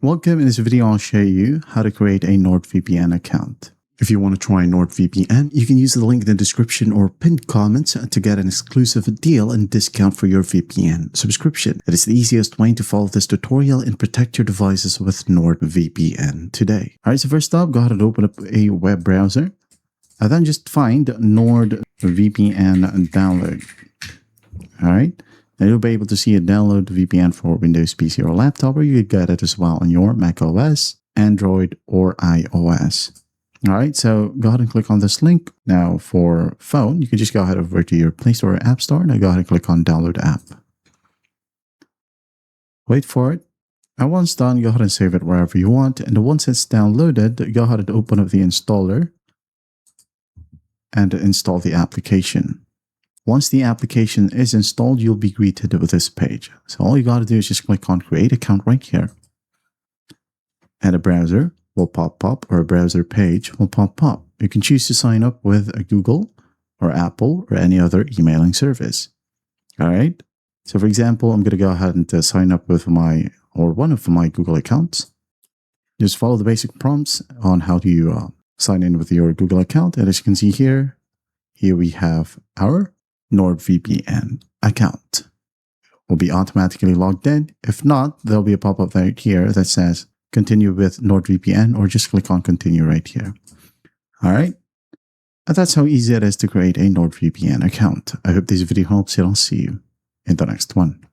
Welcome. In this video, I'll show you how to create a NordVPN account. If you want to try NordVPN, you can use the link in the description or pinned comments to get an exclusive deal and discount for your VPN subscription. It is the easiest way to follow this tutorial and protect your devices with NordVPN today. Alright, so first up, go ahead and open up a web browser. And then just find NordVPN download. Alright. And you'll be able to see a download VPN for Windows PC or laptop, or you could get it as well on your Mac OS, Android, or iOS. All right, so go ahead and click on this link. Now for phone, you can just go ahead over to your Play Store or App Store. Now go ahead and click on Download App. Wait for it. And once done, go ahead and save it wherever you want. And once it's downloaded, go ahead and open up the installer and install the application. Once the application is installed, you'll be greeted with this page. So all you got to do is just click on Create Account right here. And a browser will pop up, or a browser page will pop up. You can choose to sign up with a Google or Apple or any other emailing service. All right. So for example, I'm going to go ahead and sign up with one of my Google accounts. Just follow the basic prompts on how to sign in with your Google account. And as you can see here we have our NordVPN account. Will be automatically logged in. If not, there'll be a pop-up right here that says continue with NordVPN, or just click on continue right here. All right. And that's how easy it is to create a NordVPN account. I hope this video helps, and I'll see you in the next one.